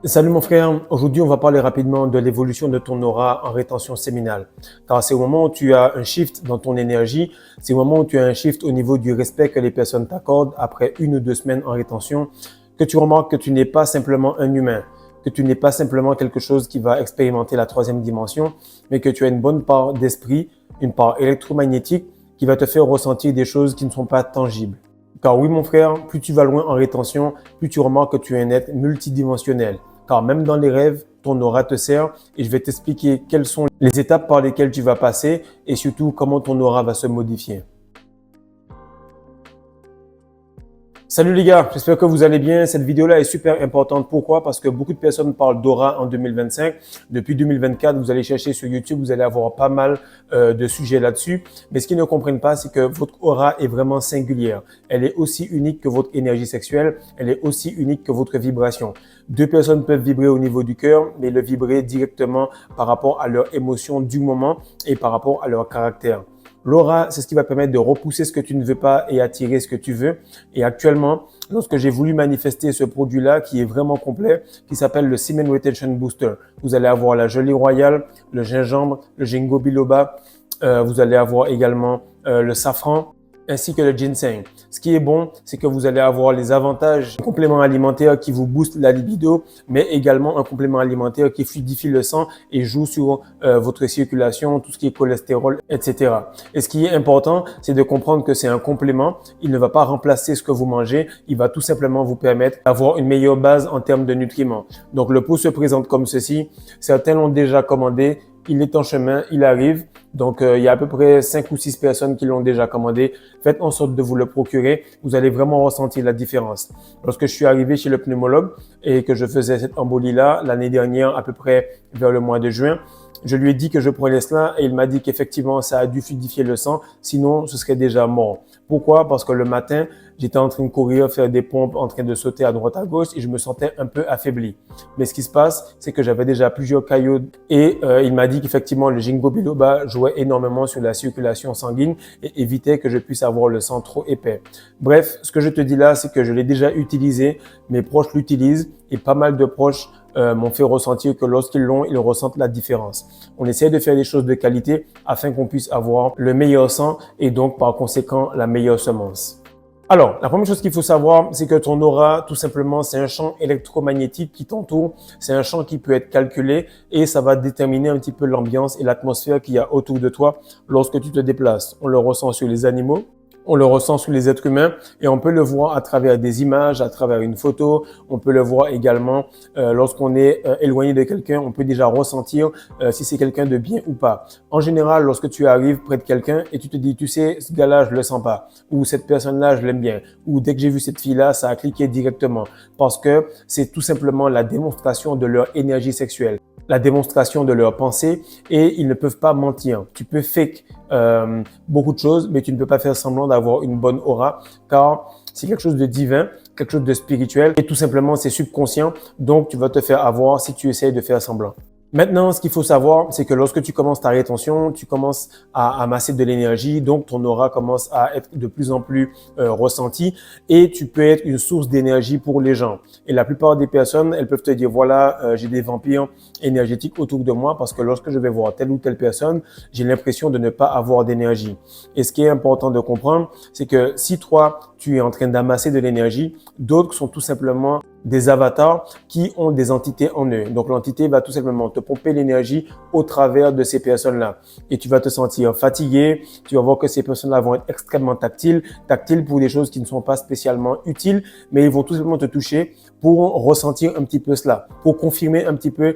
Salut mon frère, aujourd'hui on va parler rapidement de l'évolution de ton aura en rétention séminale. Car c'est au moment où tu as un shift dans ton énergie, c'est au moment où tu as un shift au niveau du respect que les personnes t'accordent après 1 ou 2 semaines en rétention, que tu remarques que tu n'es pas simplement un humain, que tu n'es pas simplement quelque chose qui va expérimenter la troisième dimension, mais que tu as une bonne part d'esprit, une part électromagnétique qui va te faire ressentir des choses qui ne sont pas tangibles. Car oui mon frère, plus tu vas loin en rétention, plus tu remarques que tu es un être multidimensionnel. Car même dans les rêves, ton aura te sert et je vais t'expliquer quelles sont les étapes par lesquelles tu vas passer et surtout comment ton aura va se modifier. Salut les gars, j'espère que vous allez bien. Cette vidéo-là est super importante. Pourquoi? Parce que beaucoup de personnes parlent d'aura en 2025. Depuis 2024, vous allez chercher sur YouTube, vous allez avoir pas mal de sujets là-dessus. Mais ce qu'ils ne comprennent pas, c'est que votre aura est vraiment singulière. Elle est aussi unique que votre énergie sexuelle. Elle est aussi unique que votre vibration. Deux personnes peuvent vibrer au niveau du cœur, mais le vibrer directement par rapport à leur émotion du moment et par rapport à leur caractère. L'aura, c'est ce qui va permettre de repousser ce que tu ne veux pas et attirer ce que tu veux. Et actuellement, lorsque j'ai voulu manifester ce produit-là qui est vraiment complet, qui s'appelle le Semen Retention Booster, vous allez avoir la gelée royale, le gingembre, le ginkgo biloba, vous allez avoir également le safran, ainsi que le ginseng. Ce qui est bon, c'est que vous allez avoir les avantages d'un complément alimentaire qui vous booste la libido, mais également un complément alimentaire qui fluidifie le sang et joue sur votre circulation, tout ce qui est cholestérol, etc. Et ce qui est important, c'est de comprendre que c'est un complément. Il ne va pas remplacer ce que vous mangez. Il va tout simplement vous permettre d'avoir une meilleure base en termes de nutriments. Donc, le pot se présente comme ceci. Certains l'ont déjà commandé. Il est en chemin, il arrive. Donc, il y a à peu près 5 ou 6 personnes qui l'ont déjà commandé. Faites en sorte de vous le procurer. Vous allez vraiment ressentir la différence. Lorsque je suis arrivé chez le pneumologue et que je faisais cette embolie-là l'année dernière, à peu près vers le mois de juin, je lui ai dit que je prenais cela et il m'a dit qu'effectivement, ça a dû fluidifier le sang. Sinon, ce serait déjà mort. Pourquoi? Parce que le matin, j'étais en train de courir, faire des pompes, en train de sauter à droite à gauche et je me sentais un peu affaibli. Mais ce qui se passe, c'est que j'avais déjà plusieurs caillots et il m'a dit qu'effectivement, le ginkgo biloba jouait énormément sur la circulation sanguine et évitait que je puisse avoir le sang trop épais. Bref, ce que je te dis là, c'est que je l'ai déjà utilisé, mes proches l'utilisent et pas mal de proches m'ont fait ressentir que lorsqu'ils l'ont, ils ressentent la différence. On essaie de faire des choses de qualité afin qu'on puisse avoir le meilleur sang et donc par conséquent la meilleure semence. Alors, la première chose qu'il faut savoir, c'est que ton aura, tout simplement, c'est un champ électromagnétique qui t'entoure. C'est un champ qui peut être calculé et ça va déterminer un petit peu l'ambiance et l'atmosphère qu'il y a autour de toi lorsque tu te déplaces. On le ressent sur les animaux. On le ressent sur les êtres humains et on peut le voir à travers des images, à travers une photo. On peut le voir également lorsqu'on est éloigné de quelqu'un. On peut déjà ressentir si c'est quelqu'un de bien ou pas. En général, lorsque tu arrives près de quelqu'un et tu te dis, tu sais, ce gars-là, je le sens pas. Ou cette personne-là, je l'aime bien. Ou dès que j'ai vu cette fille-là, ça a cliqué directement. Parce que c'est tout simplement la démonstration de leur énergie sexuelle, la démonstration de leur pensée et ils ne peuvent pas mentir. Tu peux fake beaucoup de choses, mais tu ne peux pas faire semblant d'avoir une bonne aura car c'est quelque chose de divin, quelque chose de spirituel et tout simplement c'est subconscient. Donc, tu vas te faire avoir si tu essayes de faire semblant. Maintenant, ce qu'il faut savoir, c'est que lorsque tu commences ta rétention, tu commences à amasser de l'énergie, donc ton aura commence à être de plus en plus ressentie et tu peux être une source d'énergie pour les gens. Et la plupart des personnes, elles peuvent te dire, voilà, j'ai des vampires énergétiques autour de moi parce que lorsque je vais voir telle ou telle personne, j'ai l'impression de ne pas avoir d'énergie. Et ce qui est important de comprendre, c'est que si toi, tu es en train d'amasser de l'énergie, d'autres sont tout simplement des avatars qui ont des entités en eux. Donc, l'entité va tout simplement te pomper l'énergie au travers de ces personnes-là. Et tu vas te sentir fatigué. Tu vas voir que ces personnes-là vont être extrêmement tactiles pour des choses qui ne sont pas spécialement utiles, mais ils vont tout simplement te toucher pour ressentir un petit peu cela, pour confirmer un petit peu,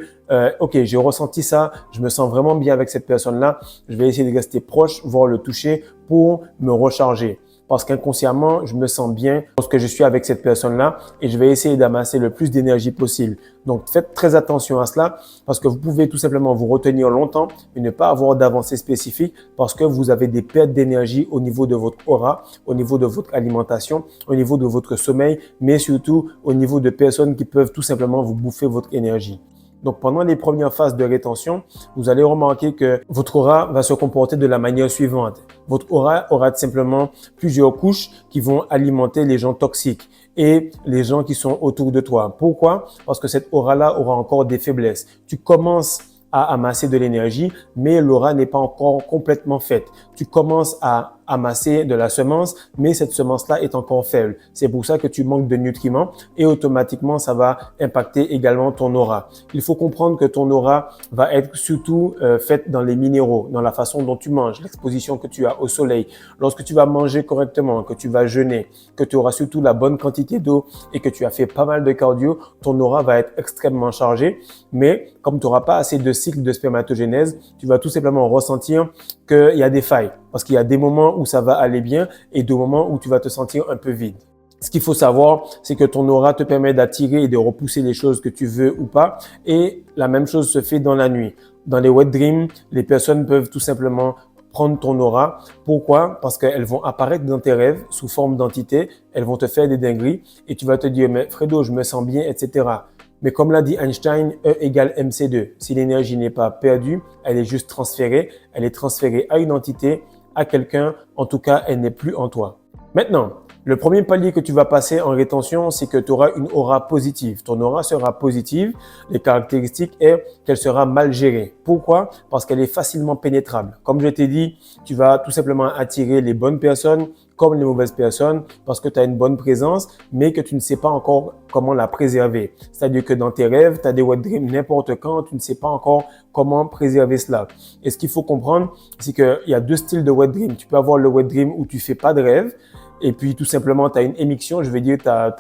ok, j'ai ressenti ça, je me sens vraiment bien avec cette personne-là. Je vais essayer de rester proche, voire le toucher pour me recharger. Parce qu'inconsciemment, je me sens bien lorsque je suis avec cette personne-là et je vais essayer d'amasser le plus d'énergie possible. Donc, faites très attention à cela parce que vous pouvez tout simplement vous retenir longtemps et ne pas avoir d'avancée spécifique parce que vous avez des pertes d'énergie au niveau de votre aura, au niveau de votre alimentation, au niveau de votre sommeil, mais surtout au niveau de personnes qui peuvent tout simplement vous bouffer votre énergie. Donc, pendant les premières phases de rétention, vous allez remarquer que votre aura va se comporter de la manière suivante. Votre aura aura simplement plusieurs couches qui vont alimenter les gens toxiques. et les gens qui sont autour de toi. Pourquoi? Parce que cette aura-là aura encore des faiblesses. Tu commences à amasser de l'énergie, mais l'aura n'est pas encore complètement faite. Tu commences à amasser de la semence, mais cette semence-là est encore faible. C'est pour ça que tu manques de nutriments et automatiquement, ça va impacter également ton aura. Il faut comprendre que ton aura va être surtout faite dans les minéraux, dans la façon dont tu manges, l'exposition que tu as au soleil. Lorsque tu vas manger correctement, que tu vas jeûner, que tu auras surtout la bonne quantité d'eau et que tu as fait pas mal de cardio, ton aura va être extrêmement chargée. Mais comme tu n'auras pas assez de cycle de spermatogénèse, tu vas tout simplement ressentir qu'il y a des failles. Parce qu'il y a des moments où ça va aller bien et des moments où tu vas te sentir un peu vide. Ce qu'il faut savoir, c'est que ton aura te permet d'attirer et de repousser les choses que tu veux ou pas. Et la même chose se fait dans la nuit. Dans les wet dreams, les personnes peuvent tout simplement prendre ton aura. Pourquoi? Parce qu'elles vont apparaître dans tes rêves sous forme d'entité. Elles vont te faire des dingueries et tu vas te dire, mais Fredo, je me sens bien, etc. Mais comme l'a dit Einstein, E égale mc2. Si l'énergie n'est pas perdue, elle est juste transférée. Elle est transférée à une entité, à quelqu'un, en tout cas, elle n'est plus en toi. Maintenant, le premier palier que tu vas passer en rétention, c'est que tu auras une aura positive. Ton aura sera positive. Les caractéristiques est qu'elle sera mal gérée. Pourquoi? Parce qu'elle est facilement pénétrable. Comme je t'ai dit, tu vas tout simplement attirer les bonnes personnes comme les mauvaises personnes parce que tu as une bonne présence, mais que tu ne sais pas encore comment la préserver. C'est-à-dire que dans tes rêves, tu as des wet dreams n'importe quand, tu ne sais pas encore comment préserver cela. Et ce qu'il faut comprendre, c'est qu'il y a deux styles de wet dream. Tu peux avoir le wet dream où tu fais pas de rêve et puis tout simplement tu as une émission, je veux dire,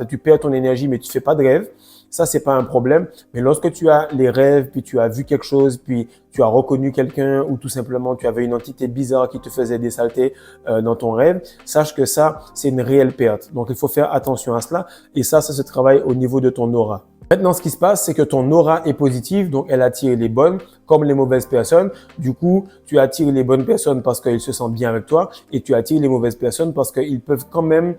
tu perds ton énergie mais tu fais pas de rêve. Ça, c'est pas un problème. Mais lorsque tu as les rêves, puis tu as vu quelque chose, puis tu as reconnu quelqu'un ou tout simplement tu avais une entité bizarre qui te faisait des saletés dans ton rêve, sache que ça, c'est une réelle perte. Donc, il faut faire attention à cela. Et ça se travaille au niveau de ton aura. Maintenant, ce qui se passe, c'est que ton aura est positive, donc elle attire les bonnes comme les mauvaises personnes. Du coup, tu attires les bonnes personnes parce qu'ils se sentent bien avec toi et tu attires les mauvaises personnes parce qu'ils peuvent quand même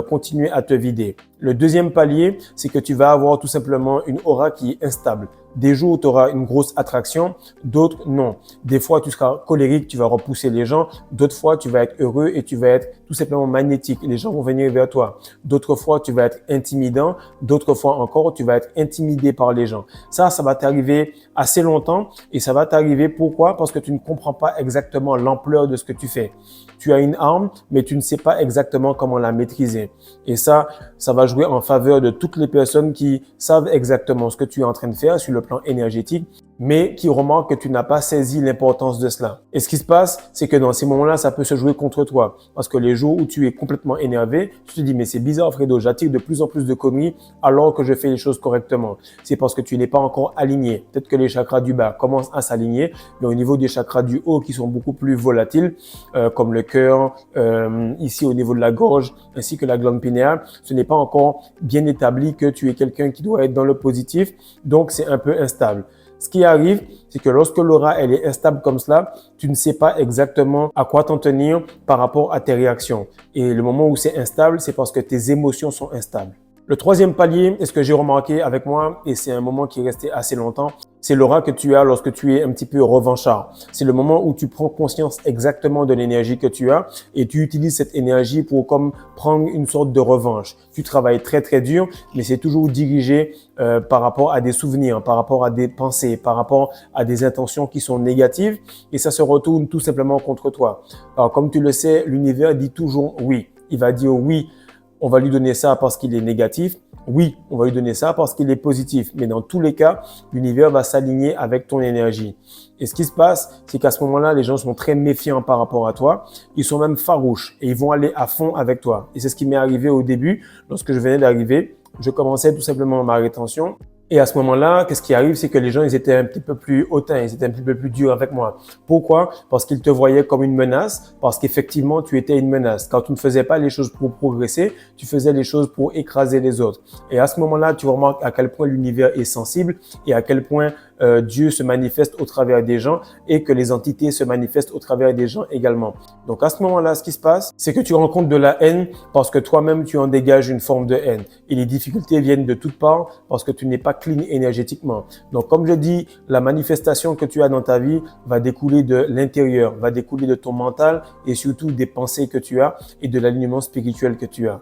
continuer à te vider. Le deuxième palier, c'est que tu vas avoir tout simplement une aura qui est instable. Des jours où tu auras une grosse attraction, d'autres non. Des fois, tu seras colérique, tu vas repousser les gens. D'autres fois, tu vas être heureux et tu vas être tout simplement magnétique. Les gens vont venir vers toi. D'autres fois, tu vas être intimidant. D'autres fois encore, tu vas être intimidé par les gens. Ça va t'arriver assez longtemps et ça va t'arriver pourquoi? Parce que tu ne comprends pas exactement l'ampleur de ce que tu fais. Tu as une arme, mais tu ne sais pas exactement comment la maîtriser. Et ça va jouer en faveur de toutes les personnes qui savent exactement ce que tu es en train de faire sur le plan énergétique, mais qui remarquent que tu n'as pas saisi l'importance de cela. Et ce qui se passe, c'est que dans ces moments-là, ça peut se jouer contre toi. Parce que les jours où tu es complètement énervé, tu te dis, mais c'est bizarre, Fredo, j'attire de plus en plus de conneries alors que je fais les choses correctement. C'est parce que tu n'es pas encore aligné. Peut-être que les chakras du bas commencent à s'aligner, mais au niveau des chakras du haut qui sont beaucoup plus volatiles, comme le cœur, ici au niveau de la gorge, ainsi que la glande pinéale, ce n'est pas encore bien établi que tu es quelqu'un qui doit être dans le positif, donc c'est un peu instable. Ce qui arrive, c'est que lorsque l'aura elle est instable comme cela, tu ne sais pas exactement à quoi t'en tenir par rapport à tes réactions. Et le moment où c'est instable, c'est parce que tes émotions sont instables. Le troisième palier, est ce que j'ai remarqué avec moi, et c'est un moment qui est resté assez longtemps, c'est l'aura que tu as lorsque tu es un petit peu revanchard. C'est le moment où tu prends conscience exactement de l'énergie que tu as et tu utilises cette énergie pour comme prendre une sorte de revanche. Tu travailles très très dur, mais c'est toujours dirigé par rapport à des souvenirs, par rapport à des pensées, par rapport à des intentions qui sont négatives et ça se retourne tout simplement contre toi. Alors comme tu le sais, l'univers dit toujours oui. Il va dire oui. On va lui donner ça parce qu'il est négatif. Oui, on va lui donner ça parce qu'il est positif. Mais dans tous les cas, l'univers va s'aligner avec ton énergie. Et ce qui se passe, c'est qu'à ce moment-là, les gens sont très méfiants par rapport à toi. Ils sont même farouches et ils vont aller à fond avec toi. Et c'est ce qui m'est arrivé au début. Lorsque je venais d'arriver, je commençais tout simplement ma rétention. Et à ce moment-là, qu'est-ce qui arrive, c'est que les gens, ils étaient un petit peu plus hautains, ils étaient un petit peu plus durs avec moi. Pourquoi? Parce qu'ils te voyaient comme une menace, parce qu'effectivement, tu étais une menace. Quand tu ne faisais pas les choses pour progresser, tu faisais les choses pour écraser les autres. Et à ce moment-là, tu remarques à quel point l'univers est sensible et à quel point Dieu se manifeste au travers des gens et que les entités se manifestent au travers des gens également. Donc à ce moment-là, ce qui se passe, c'est que tu rencontres de la haine parce que toi-même, tu en dégages une forme de haine. Et les difficultés viennent de toutes parts parce que tu n'es pas clean énergétiquement. Donc comme je dis, la manifestation que tu as dans ta vie va découler de l'intérieur, va découler de ton mental et surtout des pensées que tu as et de l'alignement spirituel que tu as.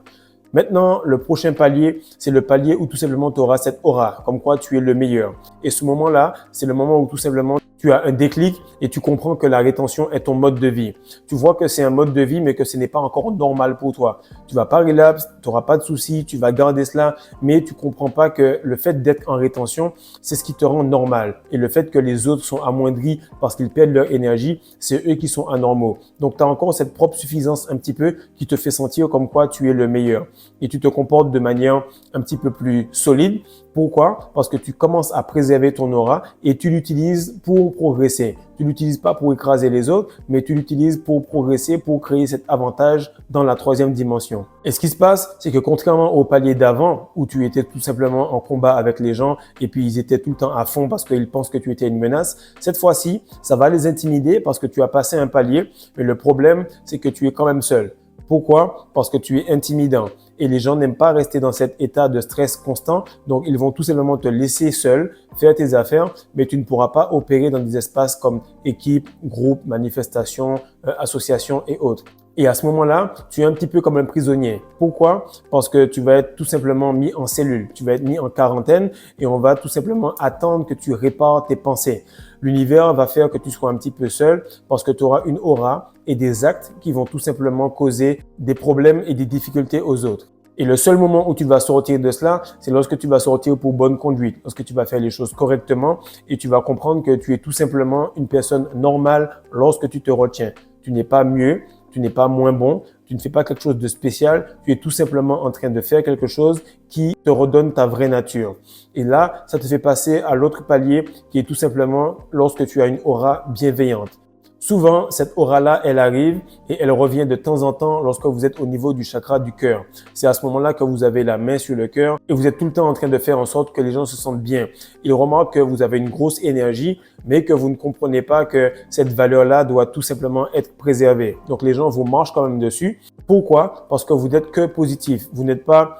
Maintenant, le prochain palier, c'est le palier où tout simplement tu auras cette aura, comme quoi tu es le meilleur. Et ce moment-là, c'est le moment où tout simplement tu as un déclic et tu comprends que la rétention est ton mode de vie. Tu vois que c'est un mode de vie, mais que ce n'est pas encore normal pour toi. Tu vas pas relapse, tu n'auras pas de soucis, tu vas garder cela, mais tu comprends pas que le fait d'être en rétention, c'est ce qui te rend normal. Et le fait que les autres sont amoindris parce qu'ils perdent leur énergie, c'est eux qui sont anormaux. Donc, tu as encore cette propre suffisance un petit peu qui te fait sentir comme quoi tu es le meilleur. Et tu te comportes de manière un petit peu plus solide. Pourquoi? Parce que tu commences à préserver ton aura et tu l'utilises pour progresser. Tu l'utilises pas pour écraser les autres, mais tu l'utilises pour progresser, pour créer cet avantage dans la troisième dimension. Et ce qui se passe, c'est que contrairement au palier d'avant, où tu étais tout simplement en combat avec les gens et puis ils étaient tout le temps à fond parce qu'ils pensent que tu étais une menace, cette fois-ci, ça va les intimider parce que tu as passé un palier, mais le problème, c'est que tu es quand même seul. Pourquoi? Parce que tu es intimidant et les gens n'aiment pas rester dans cet état de stress constant. Donc, ils vont tout simplement te laisser seul, faire tes affaires, mais tu ne pourras pas opérer dans des espaces comme équipe, groupe, manifestation, association et autres. Et à ce moment-là, tu es un petit peu comme un prisonnier. Pourquoi? Parce que tu vas être tout simplement mis en cellule, tu vas être mis en quarantaine et on va tout simplement attendre que tu répares tes pensées. L'univers va faire que tu sois un petit peu seul parce que tu auras une aura et des actes qui vont tout simplement causer des problèmes et des difficultés aux autres. Et le seul moment où tu vas sortir de cela, c'est lorsque tu vas sortir pour bonne conduite, lorsque tu vas faire les choses correctement et tu vas comprendre que tu es tout simplement une personne normale lorsque tu te retiens. Tu n'es pas mieux, tu n'es pas moins bon, tu ne fais pas quelque chose de spécial, tu es tout simplement en train de faire quelque chose qui te redonne ta vraie nature. Et là, ça te fait passer à l'autre palier qui est tout simplement lorsque tu as une aura bienveillante. Souvent, cette aura-là, elle arrive et elle revient de temps en temps lorsque vous êtes au niveau du chakra du cœur. C'est à ce moment-là que vous avez la main sur le cœur et vous êtes tout le temps en train de faire en sorte que les gens se sentent bien. Ils remarquent que vous avez une grosse énergie, mais que vous ne comprenez pas que cette valeur-là doit tout simplement être préservée. Donc, les gens vous marchent quand même dessus. Pourquoi? Parce que vous n'êtes que positif. Vous n'êtes pas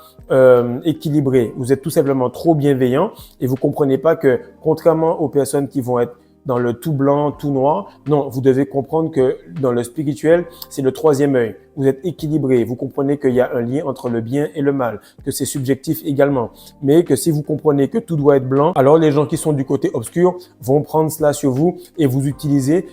équilibré. Vous êtes tout simplement trop bienveillant et vous comprenez pas que contrairement aux personnes qui vont être dans le tout blanc, tout noir. Non, vous devez comprendre que dans le spirituel, c'est le troisième œil. Vous êtes équilibré. Vous comprenez qu'il y a un lien entre le bien et le mal, que c'est subjectif également. Mais que si vous comprenez que tout doit être blanc, alors les gens qui sont du côté obscur vont prendre cela sur vous et vous utiliser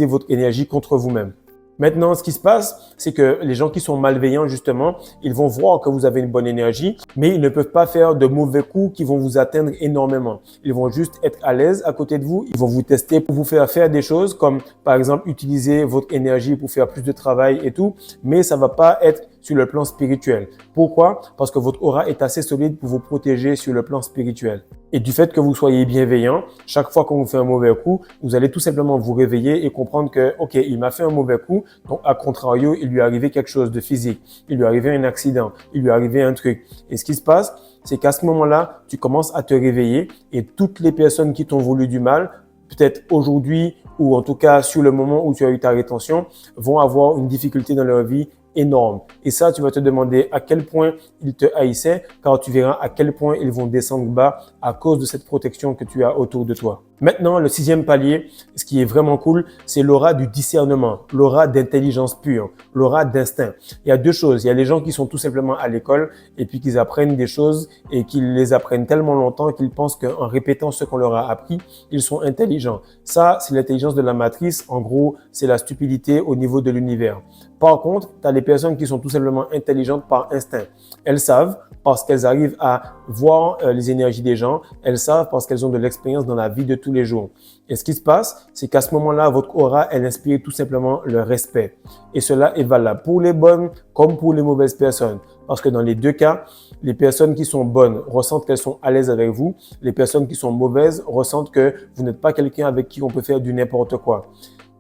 votre énergie contre vous-même. Maintenant, ce qui se passe, c'est que les gens qui sont malveillants, justement, ils vont voir que vous avez une bonne énergie, mais ils ne peuvent pas faire de mauvais coups qui vont vous atteindre énormément. Ils vont juste être à l'aise à côté de vous. Ils vont vous tester pour vous faire faire des choses comme, par exemple, utiliser votre énergie pour faire plus de travail et tout, mais ça va pas être sur le plan spirituel. Pourquoi? Parce que votre aura est assez solide pour vous protéger sur le plan spirituel. Et du fait que vous soyez bienveillant, chaque fois qu'on vous fait un mauvais coup, vous allez tout simplement vous réveiller et comprendre que, OK, il m'a fait un mauvais coup, donc à contrario, il lui est arrivé quelque chose de physique, il lui est arrivé un accident, il lui est arrivé un truc. Et ce qui se passe, c'est qu'à ce moment-là, tu commences à te réveiller et toutes les personnes qui t'ont voulu du mal, peut-être aujourd'hui ou en tout cas sur le moment où tu as eu ta rétention, vont avoir une difficulté dans leur vie énorme. Et ça, tu vas te demander à quel point ils te haïssaient, car tu verras à quel point ils vont descendre bas à cause de cette protection que tu as autour de toi. Maintenant, le sixième palier, ce qui est vraiment cool, c'est l'aura du discernement, l'aura d'intelligence pure, l'aura d'instinct. Il y a deux choses. Il y a les gens qui sont tout simplement à l'école et puis qu'ils apprennent des choses et qu'ils les apprennent tellement longtemps qu'ils pensent qu'en répétant ce qu'on leur a appris, ils sont intelligents. Ça, c'est l'intelligence de la matrice. En gros, c'est la stupidité au niveau de l'univers. Par contre, tu as les personnes qui sont tout simplement intelligentes par instinct. Elles savent parce qu'elles arrivent à voir les énergies des gens. Elles savent parce qu'elles ont de l'expérience dans la vie de tous les jours. Et ce qui se passe, c'est qu'à ce moment-là, votre aura, elle inspire tout simplement le respect. Et cela est valable pour les bonnes comme pour les mauvaises personnes. Parce que dans les deux cas, les personnes qui sont bonnes ressentent qu'elles sont à l'aise avec vous. Les personnes qui sont mauvaises ressentent que vous n'êtes pas quelqu'un avec qui on peut faire du n'importe quoi.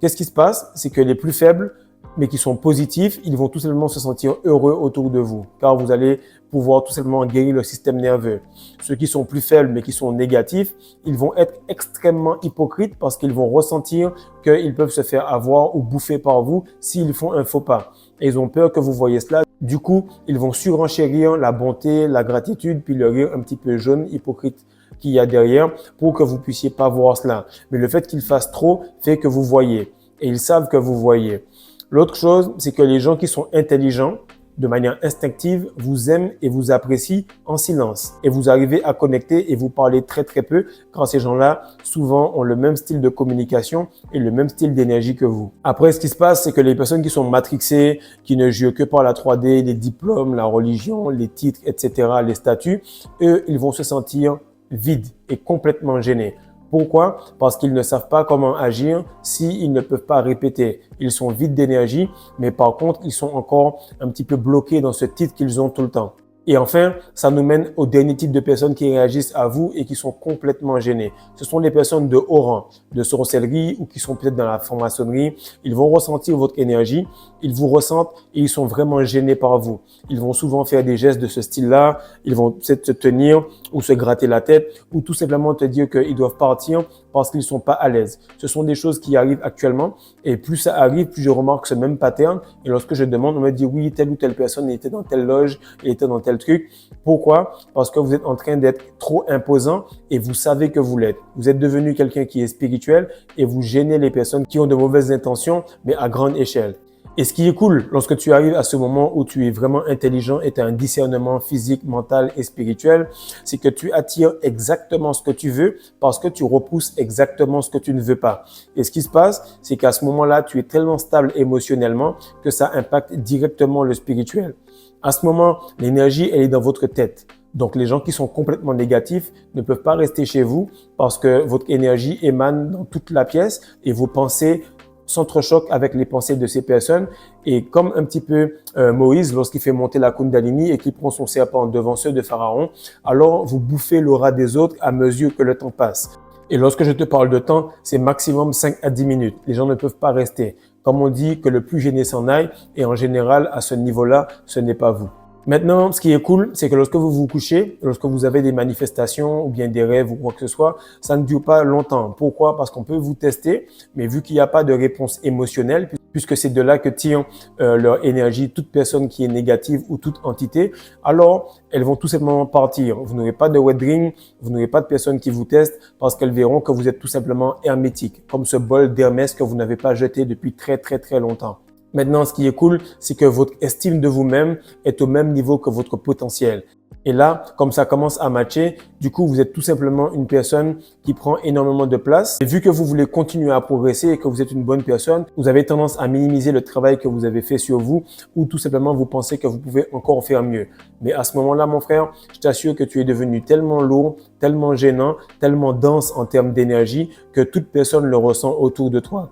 Qu'est-ce qui se passe? C'est que les plus faibles, mais qui sont positifs, ils vont tout simplement se sentir heureux autour de vous, car vous allez pouvoir tout simplement guérir le système nerveux. Ceux qui sont plus faibles, mais qui sont négatifs, ils vont être extrêmement hypocrites parce qu'ils vont ressentir qu'ils peuvent se faire avoir ou bouffer par vous s'ils font un faux pas. Et ils ont peur que vous voyez cela. Du coup, ils vont surenchérir la bonté, la gratitude, puis le rire un petit peu jaune, hypocrite qu'il y a derrière pour que vous puissiez pas voir cela. Mais le fait qu'ils fassent trop fait que vous voyez. Et ils savent que vous voyez. L'autre chose, c'est que les gens qui sont intelligents, de manière instinctive, vous aiment et vous apprécient en silence. Et vous arrivez à connecter et vous parlez très très peu car ces gens-là, souvent, ont le même style de communication et le même style d'énergie que vous. Après, ce qui se passe, c'est que les personnes qui sont matrixées, qui ne jurent que par la 3D, les diplômes, la religion, les titres, etc., les statuts, eux, ils vont se sentir vides et complètement gênés. Pourquoi? Parce qu'ils ne savent pas comment agir s'ils ne peuvent pas répéter. Ils sont vides d'énergie, mais par contre, ils sont encore un petit peu bloqués dans ce titre qu'ils ont tout le temps. Et enfin, ça nous mène au dernier type de personnes qui réagissent à vous et qui sont complètement gênées. Ce sont les personnes de haut rang, de sorcellerie ou qui sont peut-être dans la franc-maçonnerie. Ils vont ressentir votre énergie, ils vous ressentent et ils sont vraiment gênés par vous. Ils vont souvent faire des gestes de ce style-là, ils vont peut-être se tenir ou se gratter la tête ou tout simplement te dire qu'ils doivent partir parce qu'ils ne sont pas à l'aise. Ce sont des choses qui arrivent actuellement et plus ça arrive, plus je remarque ce même pattern et lorsque je demande, on me dit oui, telle ou telle personne était dans telle loge, elle était dans tel truc. Pourquoi? Parce que vous êtes en train d'être trop imposant et vous savez que vous l'êtes. Vous êtes devenu quelqu'un qui est spirituel et vous gênez les personnes qui ont de mauvaises intentions, mais à grande échelle. Et ce qui est cool, lorsque tu arrives à ce moment où tu es vraiment intelligent et tu as un discernement physique, mental et spirituel, c'est que tu attires exactement ce que tu veux parce que tu repousses exactement ce que tu ne veux pas. Et ce qui se passe, c'est qu'à ce moment-là, tu es tellement stable émotionnellement que ça impacte directement le spirituel. À ce moment, l'énergie, elle est dans votre tête. Donc, les gens qui sont complètement négatifs ne peuvent pas rester chez vous parce que votre énergie émane dans toute la pièce et vos pensées s'entrechoquent avec les pensées de ces personnes. Et comme un petit peu Moïse, lorsqu'il fait monter la Kundalini et qu'il prend son serpent devant ceux de Pharaon, alors vous bouffez l'aura des autres à mesure que le temps passe. Et lorsque je te parle de temps, c'est maximum 5 à 10 minutes. Les gens ne peuvent pas rester. Comme on dit que le plus gêné s'en aille, et en général, à ce niveau-là, ce n'est pas vous. Maintenant, ce qui est cool, c'est que lorsque vous vous couchez, lorsque vous avez des manifestations ou bien des rêves ou quoi que ce soit, ça ne dure pas longtemps. Pourquoi? Parce qu'on peut vous tester, mais vu qu'il n'y a pas de réponse émotionnelle, puisque c'est de là que tire leur énergie toute personne qui est négative ou toute entité, alors elles vont tout simplement partir. Vous n'aurez pas de wet dream, vous n'aurez pas de personnes qui vous testent parce qu'elles verront que vous êtes tout simplement hermétique, comme ce bol d'Hermès que vous n'avez pas jeté depuis très très très longtemps. Maintenant, ce qui est cool, c'est que votre estime de vous-même est au même niveau que votre potentiel. Et là, comme ça commence à matcher, du coup, vous êtes tout simplement une personne qui prend énormément de place. Et vu que vous voulez continuer à progresser et que vous êtes une bonne personne, vous avez tendance à minimiser le travail que vous avez fait sur vous ou tout simplement vous pensez que vous pouvez encore faire mieux. Mais à ce moment-là, mon frère, je t'assure que tu es devenu tellement lourd, tellement gênant, tellement dense en termes d'énergie que toute personne le ressent autour de toi.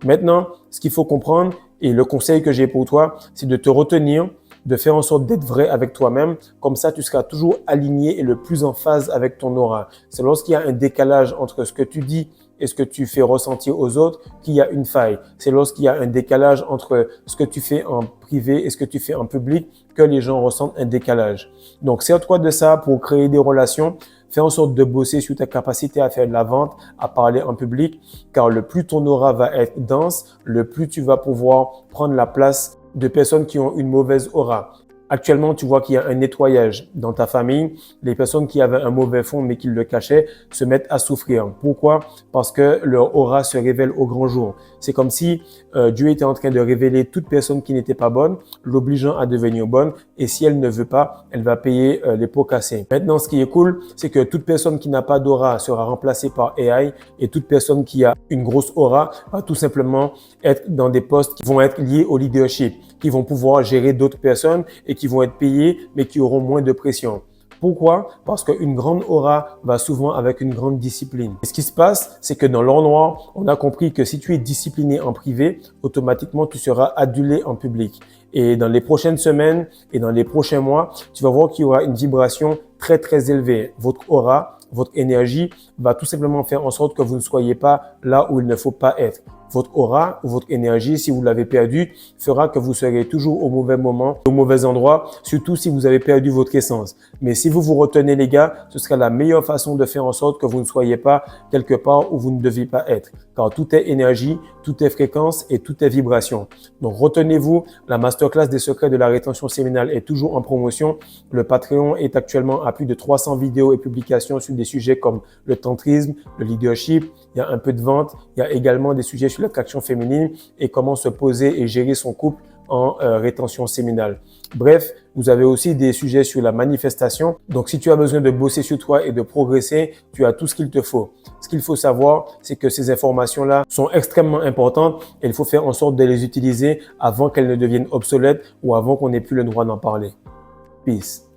Maintenant, ce qu'il faut comprendre et le conseil que j'ai pour toi, c'est de te retenir, de faire en sorte d'être vrai avec toi-même. Comme ça, tu seras toujours aligné et le plus en phase avec ton aura. C'est lorsqu'il y a un décalage entre ce que tu dis et ce que tu fais ressentir aux autres qu'il y a une faille. C'est lorsqu'il y a un décalage entre ce que tu fais en privé et ce que tu fais en public que les gens ressentent un décalage. Donc, sers-toi de ça pour créer des relations. Fais en sorte de bosser sur ta capacité à faire de la vente, à parler en public, car le plus ton aura va être dense, le plus tu vas pouvoir prendre la place de personnes qui ont une mauvaise aura. Actuellement, tu vois qu'il y a un nettoyage dans ta famille. Les personnes qui avaient un mauvais fond mais qui le cachaient se mettent à souffrir. Pourquoi? Parce que leur aura se révèle au grand jour. C'est comme si Dieu était en train de révéler toute personne qui n'était pas bonne, l'obligeant à devenir bonne. Et si elle ne veut pas, elle va payer les pots cassés. Maintenant, ce qui est cool, c'est que toute personne qui n'a pas d'aura sera remplacée par AI et toute personne qui a une grosse aura va tout simplement être dans des postes qui vont être liés au leadership, qui vont pouvoir gérer d'autres personnes et qui vont être payés, mais qui auront moins de pression. Pourquoi? Parce qu'une grande aura va souvent avec une grande discipline. Et ce qui se passe, c'est que dans l'or noir, on a compris que si tu es discipliné en privé, automatiquement, tu seras adulé en public. Et dans les prochaines semaines et dans les prochains mois, tu vas voir qu'il y aura une vibration très, très élevée. Votre aura, votre énergie va tout simplement faire en sorte que vous ne soyez pas là où il ne faut pas être. Votre aura ou votre énergie, si vous l'avez perdu, fera que vous serez toujours au mauvais moment, au mauvais endroit, surtout si vous avez perdu votre essence. Mais si vous vous retenez, les gars, ce sera la meilleure façon de faire en sorte que vous ne soyez pas quelque part où vous ne deviez pas être. Car tout est énergie, tout est fréquence et tout est vibration. Donc, retenez-vous, la masterclass des secrets de la rétention séminale est toujours en promotion. Le Patreon est actuellement à plus de 300 vidéos et publications sur des sujets comme le tantrisme, le leadership, il y a un peu de vente, il y a également des sujets sur l'attraction féminine et comment se poser et gérer son couple en rétention séminale. Bref, vous avez aussi des sujets sur la manifestation. Donc, si tu as besoin de bosser sur toi et de progresser, tu as tout ce qu'il te faut. Ce qu'il faut savoir, c'est que ces informations-là sont extrêmement importantes et il faut faire en sorte de les utiliser avant qu'elles ne deviennent obsolètes ou avant qu'on n'ait plus le droit d'en parler. Peace.